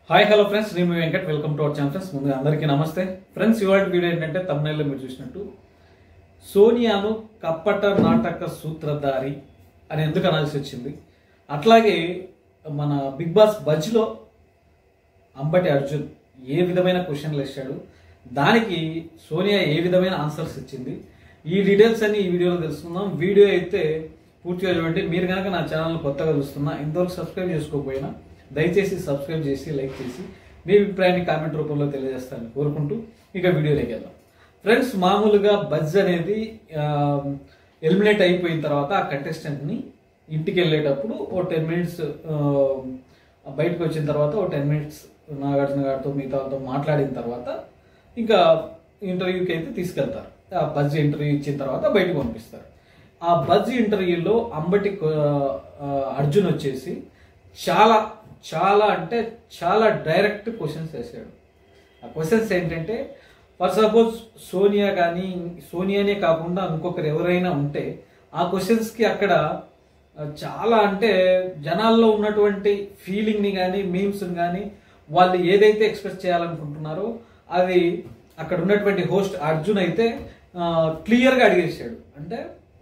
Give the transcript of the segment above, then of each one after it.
Hi hello friends, నేను మీ Venkat. Welcome to our channel. Friends, ముందుగా అందరికీ నమస్తే. ఫ్రెండ్స్, ఇవాళ వీడియో ఏంటంటే తమ్నైల్లో మీరు చూసినట్టు సోనియాను కప్పట నాటక సూత్రధారి అని ఎందుకు అనాల్సి వచ్చింది, అట్లాగే మన బిగ్ బాస్ బజ్లో అంబటి అర్జున్ ఏ విధమైన క్వశ్చన్లు వేసాడు, దానికి సోనియా ఏ విధమైన ఆన్సర్స్ ఇచ్చింది, ఈ డీటెయిల్స్ అన్ని ఈ వీడియోలో తెలుసుకుందాం. వీడియో అయితే పూర్తిగా చూడండి. మీరు కనుక నా ఛానల్ కొత్తగా చూస్తున్నా, ఇంతవరకు సబ్స్క్రైబ్ చేసుకోకపోయినా దయచేసి సబ్స్క్రైబ్ చేసి లైక్ చేసి మీ అభిప్రాయాన్ని కామెంట్ రూపంలో తెలియజేస్తానని కోరుకుంటూ ఇక వీడియోలోకి వెళ్దాం. ఫ్రెండ్స్, మామూలుగా బజ్ అనేది ఎలిమినేట్ అయిపోయిన తర్వాత ఆ కంటెస్టెంట్ని ఇంటికి వెళ్ళేటప్పుడు ఓ 10 మినిట్స్ బయటకు వచ్చిన తర్వాత ఓ 10 మినిట్స్ నాగార్జున గారితో మిగతా వాళ్ళతో మాట్లాడిన తర్వాత ఇంకా ఇంటర్వ్యూకి అయితే తీసుకెళ్తారు. ఆ బజ్ ఇంటర్వ్యూ ఇచ్చిన తర్వాత బయటకు పంపిస్తారు. ఆ బజ్ ఇంటర్వ్యూలో అంబటి అర్జున్ వచ్చేసి చాలా చాలా అంటే చాలా డైరెక్ట్ క్వశ్చన్స్ వేసాడు. ఆ క్వశ్చన్స్ ఏంటంటే, ఫర్ సపోజ్ సోనియా కానీ, సోనియానే కాకుండా ఇంకొకరు ఎవరైనా ఉంటే ఆ క్వశ్చన్స్కి అక్కడ చాలా అంటే జనాల్లో ఉన్నటువంటి ఫీలింగ్ని కానీ మీమ్స్ని కానీ వాళ్ళు ఏదైతే ఎక్స్ప్రెస్ చేయాలనుకుంటున్నారో అది అక్కడ ఉన్నటువంటి హోస్ట్ అర్జున్ అయితే క్లియర్గా అడిగేశాడు. అంటే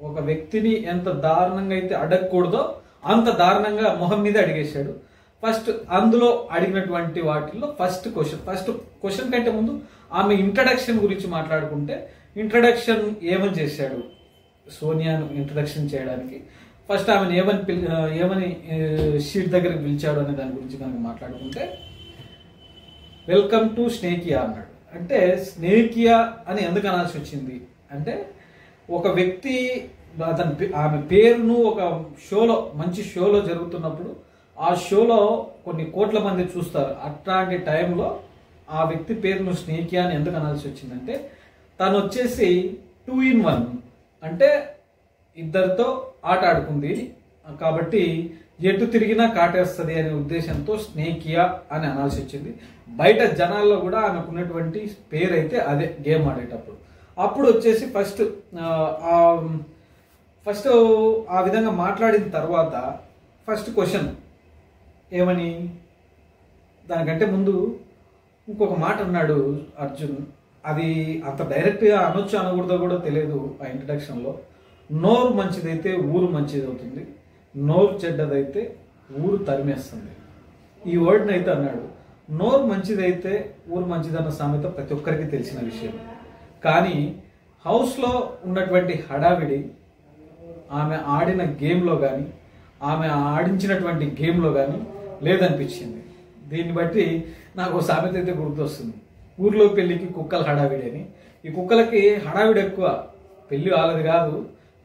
ఒక వ్యక్తిని ఎంత దారుణంగా అయితే అడగకూడదో అంత దారుణంగా మొహం మీద అడిగేశాడు. ఫస్ట్ అందులో అడిగినటువంటి వాటిల్లో ఫస్ట్ క్వశ్చన్ కంటే ముందు ఆమె ఇంట్రడక్షన్ గురించి మాట్లాడుకుంటే, ఇంట్రడక్షన్ ఏమని చేశాడు సోనియాను ఇంట్రడక్షన్ చేయడానికి, ఫస్ట్ ఆమెను ఏమని షీట్ దగ్గరికి పిలిచాడు అనే దాని గురించి కనుక మాట్లాడుకుంటే, వెల్కమ్ టు స్నేకియా అన్నాడు. అంటే స్నేకియా అని ఎందుకు అనాల్సి వచ్చింది అంటే, ఒక వ్యక్తి ఆమె పేరును ఒక షోలో, మంచి షోలో జరుగుతున్నప్పుడు ఆ షోలో కొన్ని కోట్ల మంది చూస్తారు. అట్లాంటి టైంలో ఆ వ్యక్తి పేరును స్నేకియా అని ఎందుకు అనాల్సి వచ్చిందంటే, తను వచ్చేసి 2 in 1 అంటే ఇద్దరితో ఆట ఆడుకుంది కాబట్టి ఎటు తిరిగినా కాటేస్తుంది అనే ఉద్దేశంతో స్నేకియా అని అనాల్సి వచ్చింది. బయట జనాల్లో కూడా ఆమెకున్నటువంటి పేరు అయితే అదే గేమ్ ఆడేటప్పుడు. అప్పుడు వచ్చేసి ఫస్ట్ ఆ విధంగా మాట్లాడిన తర్వాత ఫస్ట్ క్వశ్చన్ ఏమని, దానికంటే ముందు ఇంకొక మాట అన్నాడు అర్జున్. అది అంత డైరెక్ట్గా అనొచ్చు అనకూడదో కూడా తెలియదు. ఆ ఇంట్రడక్షన్లో, నోరు మంచిదైతే ఊరు మంచిది అవుతుంది, నోరు చెడ్డదైతే ఊరు తరిమేస్తుంది. ఈ వర్డ్ని అయితే అన్నాడు. నోరు మంచిదైతే ఊరు మంచిదన్న సామెత ప్రతి ఒక్కరికి తెలిసిన విషయం. కానీ హౌస్లో ఉన్నటువంటి హడావిడి ఆమె ఆడిన గేమ్లో కానీ, ఆమె ఆడించినటువంటి గేమ్లో కానీ లేదనిపించింది. దీన్ని బట్టి నాకు సామెత అయితే గుర్తొస్తుంది, ఊర్లో పెళ్ళికి కుక్కలు హడావిడి అని. ఈ కుక్కలకి హడావిడి ఎక్కువ, పెళ్ళి వాళ్ళది కాదు,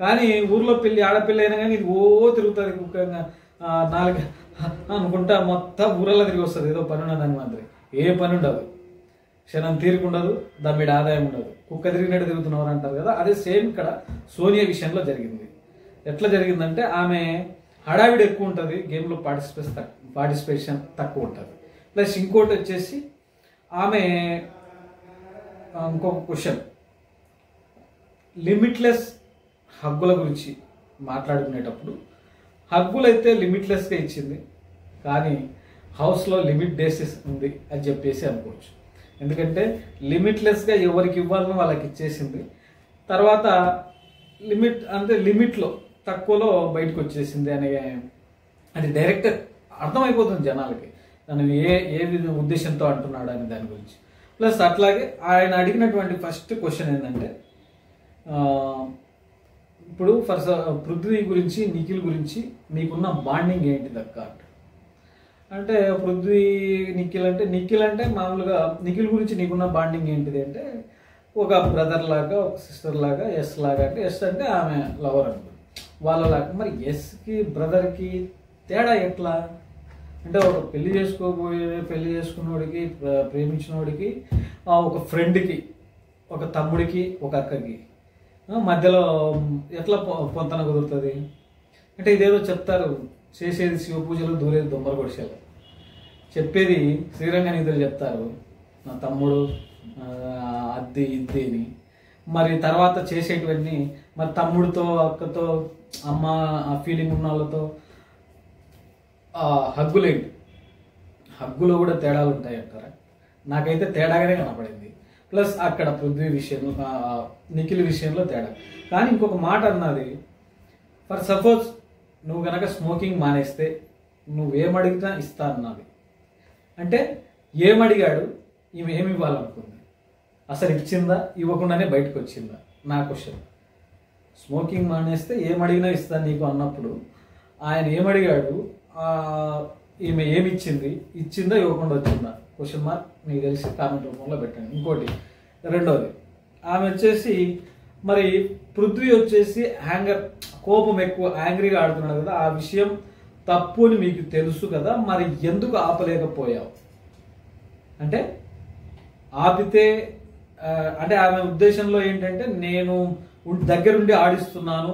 కానీ ఊర్లో పెళ్ళి ఆడపిల్ల అయినా కానీ ఇది తిరుగుతుంది కుక్క. 4 అనుకుంటా మొత్తం ఊరల్లో తిరిగి వస్తుంది. ఏదో పని ఉన్నదని మాత్రం ఏ పని ఉండదు, క్షణం తీరుకుండదు, దమ్మిడి ఆదాయం ఉండదు, కుక్క తిరిగినట్టు తిరుగుతున్నవారు అంటారు కదా. అదే సేమ్ ఇక్కడ సోనియా విషయంలో జరిగింది. ఎట్లా జరిగిందంటే, ఆమె హడావిడి ఎక్కువ ఉంటుంది, గేమ్లో పార్టిసిపేషన్ తక్కువ ఉంటుంది. ప్లస్ ఇంకోటి వచ్చేసి ఆమె ఇంకొక క్వశ్చన్, లిమిట్లెస్ హగ్గుల గురించి మాట్లాడుకునేటప్పుడు హగ్గులు అయితే లిమిట్లెస్గా ఇచ్చింది, కానీ హౌస్లో లిమిట్ డేసెస్ ఉంది అని చెప్పేసి అనుకోవచ్చు. ఎందుకంటే లిమిట్లెస్గా ఎవరికి ఇవ్వాలనో వాళ్ళకి ఇచ్చేసింది. తర్వాత లిమిట్లో తక్కువలో బయటకు వచ్చేసింది అనే అది డైరెక్ట్ అర్థమైపోతుంది జనాలకి, తను ఏ ఉద్దేశంతో అంటున్నాడు అనే దాని గురించి. ప్లస్ అట్లాగే ఆయన అడిగినటువంటి ఫస్ట్ క్వశ్చన్ ఏంటంటే, ఇప్పుడు పృథ్వీ గురించి, నిఖిల్ గురించి మీకున్న బాండింగ్ ఏంటి దక్క అంటే, పృథ్వీ నిఖిల్ అంటే మామూలుగా నిఖిల్ గురించి నీకున్న బాండింగ్ ఏంటిది అంటే, ఒక బ్రదర్ లాగా, ఒక సిస్టర్ లాగా, ఎస్ లాగా. అంటే ఎస్ అంటే ఆమె లవర్ అనుకుంది వాళ్ళలాగా. మరి ఎస్కి బ్రదర్కి తేడా ఎట్లా అంటే, ఒక పెళ్లి చేసుకున్నోడికి, ప్రేమించినోడికి, ఒక ఫ్రెండ్కి, ఒక తమ్ముడికి, ఒక అక్కకి మధ్యలో ఎట్లా పొంతన కుదురుతుంది అంటే, ఇదేదో చెప్తారు, చేసేది శివ పూజలు, దూరేది దొమ్మల కొడిసేలు, చెప్పేది శ్రీరంగ నిధులు చెప్తారు, నా తమ్ముడు అద్ది ఇద్ది అని. మరి తర్వాత చేసేటివన్నీ మరి తమ్ముడితో, అక్కతో, అమ్మ ఆ ఫీలింగ్ ఉన్న వాళ్ళతో హగ్గులేంటి, హగ్గులో కూడా తేడాలు ఉంటాయి అంటారా? నాకైతే తేడాగానే కనపడింది. ప్లస్ అక్కడ పృథ్వీ విషయంలో, నిఖిల్ విషయంలో తేడా. కానీ ఇంకొక మాట అన్నది, ఫర్ సపోజ్ నువ్వు కనుక స్మోకింగ్ మానేస్తే నువ్వేమడిగినా ఇస్తా అన్నది. అంటే ఏమడిగాడు, ఈమె ఏమి ఇవ్వాలనుకుంది, అసలు ఇచ్చిందా ఇవ్వకుండానే బయటకు వచ్చిందా? నా క్వశ్చన్. స్మోకింగ్ మానేస్తే ఏమడిగినా ఇస్తా నీకు అన్నప్పుడు ఆయన ఏమడిగాడు, ఈమె ఏమి ఇచ్చింది, ఇచ్చిందా ఇవ్వకుండా వచ్చిందా? క్వశ్చన్ మార్క్ మీకు తెలిసి కామెంట్ రూపంలో పెట్టండి. ఇంకోటి రెండోది, ఆమె వచ్చేసి మరి పృథ్వీ వచ్చేసి కోపం ఎక్కువ, యాంగ్రీగా ఆడుతున్నాడు కదా, ఆ విషయం తప్పు అని మీకు తెలుసు కదా, మరి ఎందుకు ఆపలేకపోయావు? అంటే ఆపితే అంటే ఆమె ఉద్దేశంలో ఏంటంటే నేను దగ్గరుండి ఆడిస్తున్నాను,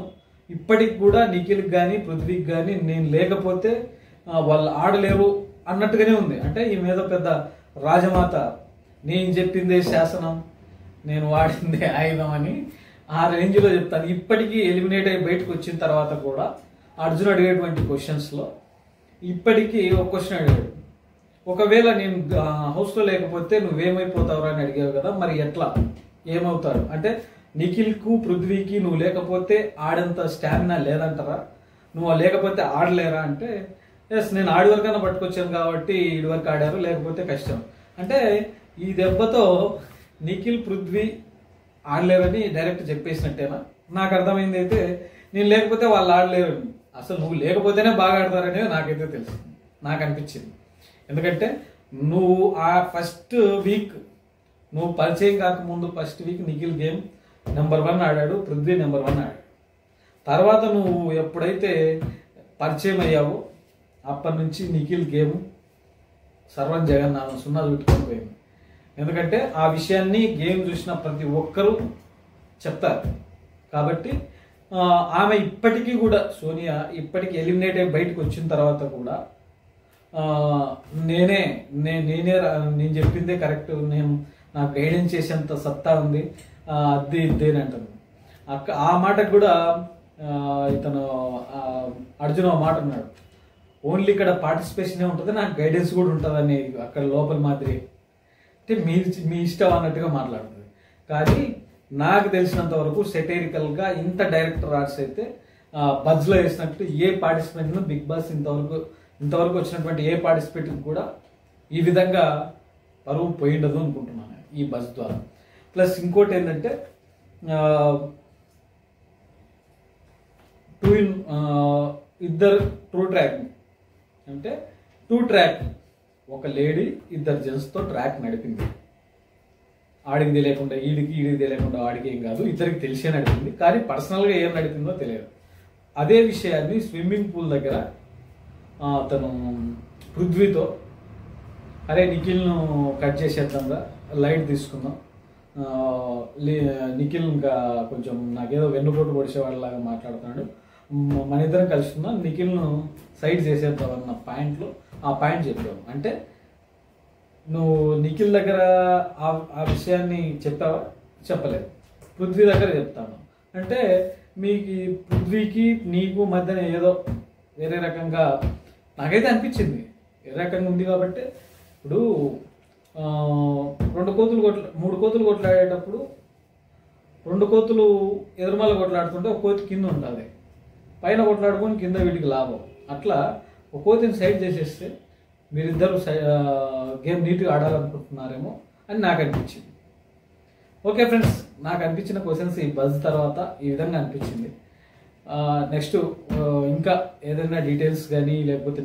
ఇప్పటికి కూడా నిఖిల్కి కానీ పృథ్వీకి కానీ నేను లేకపోతే వాళ్ళు ఆడలేరు అన్నట్టుగానే ఉంది. అంటే ఈ మీద పెద్ద రాజమాత, నేను చెప్పిందే శాసనం, నేను వాడిందే ఆయుధం అని ఆ రేంజ్లో చెప్తాను. ఇప్పటికీ ఎలిమినేట్ అయ్యి బయటకు వచ్చిన తర్వాత కూడా అర్జున్ అడిగేటువంటి క్వశ్చన్స్లో ఇప్పటికీ ఒక క్వశ్చన్ అడిగాడు, ఒకవేళ నేను హౌస్లో లేకపోతే నువ్వేమైపోతావు అని అడిగావు కదా, మరి ఎట్లా ఏమవుతారు? అంటే నిఖిల్కు పృథ్వీకి నువ్వు లేకపోతే ఆడేంత స్టామినా లేదంటారా, నువ్వు లేకపోతే ఆడలేరా అంటే, ఎస్ నేను ఆడి వరకన్నా పట్టుకొచ్చాను కాబట్టి ఈడి వరకు ఆడారు, లేకపోతే కష్టం. అంటే ఈ దెబ్బతో నిఖిల్ పృథ్వీ ఆడలేరని డైరెక్ట్ చెప్పేసినట్టేనా? నాకు అర్థమైంది అయితే నేను లేకపోతే వాళ్ళు ఆడలేరు, అసలు నువ్వు లేకపోతేనే బాగా ఆడతారనే నాకైతే తెలుసు, నాకు అనిపించింది. ఎందుకంటే నువ్వు ఆ ఫస్ట్ వీక్ నువ్వు పరిచయం కాకముందు first week Nikhil game number 1 ఆడాడు, పృథ్వీ నెంబర్ 1 ఆడాడు. తర్వాత నువ్వు ఎప్పుడైతే పరిచయం అయ్యావో అప్పటి నుంచి నిఖిల్ గేమ్ సర్వం జగన్నాథం సున్నా చుట్టుకొని పోయింది. ఎందుకంటే ఆ విషయాన్ని గేమ్ చూసిన ప్రతి ఒక్కరూ చెప్తారు. కాబట్టి ఆమె ఇప్పటికీ కూడా, సోనియా ఇప్పటికీ ఎలిమినేట్ అయ్యి బయటకు వచ్చిన తర్వాత కూడా నేను చెప్పిందే కరెక్ట్, నేను నాకు గైడెన్స్ చేసేంత సత్తా ఉంది, అది ఇద్దేని అంటుంది. ఆ మాటకు కూడా ఇతను అర్జున్ ఆ మాట అన్నాడు, ఓన్లీ ఇక్కడ పార్టిసిపేషనే ఉంటుంది, నాకు గైడెన్స్ కూడా ఉంటుందని అక్కడ లోపల మాదిరి. అంటే మీ ఇష్టం అన్నట్టుగా మాట్లాడుతుంది. కానీ నాకు తెలిసినంత వరకు సెటైరికల్గా ఇంత డైరెక్టర్ ఆర్ట్స్ అయితే బజ్లో వేసినట్టు ఏ పార్టిసిపెంట్ను బిగ్ బాస్ ఇంతవరకు వచ్చినటువంటి ఏ పార్టిసిపెంట్కి కూడా ఈ విధంగా పరువు పోయిండదు అనుకుంటున్నాను ఈ బజ్ ద్వారా. ప్లస్ ఇంకోటి ఏంటంటే ఇద్దరు ట్రూ ట్రాక్, అంటే 2 ట్రాక్, ఒక లేడీ 2 జెంట్స్తో ట్రాక్ నడిపింది. ఆడికి తెలియకుండా ఈడికి తెలియకుండా ఆడికి ఏం కాదు, ఇద్దరికి తెలిసే నడిపింది. కానీ పర్సనల్గా ఏం నడిపిందో తెలియదు. అదే విషయాన్ని స్విమ్మింగ్ పూల్ దగ్గర తను పృథ్వీతో, అరే నిఖిల్ను కట్ చేసేద్దాంగా, లైట్ తీసుకుందాం, నిఖిల్ ఇంకా కొంచెం నాకేదో వెన్నుపోటు పొడిచేవాళ్ళలాగా మాట్లాడుతున్నాడు, మన ఇద్దరం కలుసుకుందాం, నిఖిల్ను సైడ్ చేసేద్దాం అన్న పాయింట్లో ఆ పాయింట్ చెప్పావు. అంటే నువ్వు నిఖిల్ దగ్గర ఆ విషయాన్ని చెప్పావా? చెప్పలేదు. పృథ్వీ దగ్గర చెప్తాను అంటే మీకు పృథ్వీకి నీకు మధ్యన ఏదో వేరే రకంగా నాకైతే అనిపించింది, వేరే రకంగా ఉంది. కాబట్టి ఇప్పుడు 3 కోతులు కొట్లాడేటప్పుడు 2 కోతులు ఎదురుమల కొట్లాడుతుంటే ఒక కోతి కింద ఉంటుంది, పైన కొట్లాడుకొని కింద వీటికి లాభం. అట్లా ఒక కోతిని సైడ్ చేసేస్తే మీరిద్దరు గేమ్ నీట్గా ఆడాలనుకుంటున్నారేమో అని నాకు అనిపించింది. ఓకే ఫ్రెండ్స్, నాకు అనిపించిన క్వశ్చన్స్ ఈ బజ్ తర్వాత ఈ విధంగా అనిపించింది. నెక్స్ట్ ఇంకా ఏదైనా డీటెయిల్స్ కానీ లేకపోతే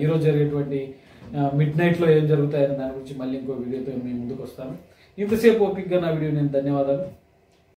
ఈరోజు జరిగేటువంటి మిడ్నైట్లో ఏం జరుగుతాయని దాని గురించి మళ్ళీ ఇంకో వీడియోతో మీ ముందుకు వస్తాను. ఇంతసేపు ఓపికగా నా వీడియో నేను ధన్యవాదాలు.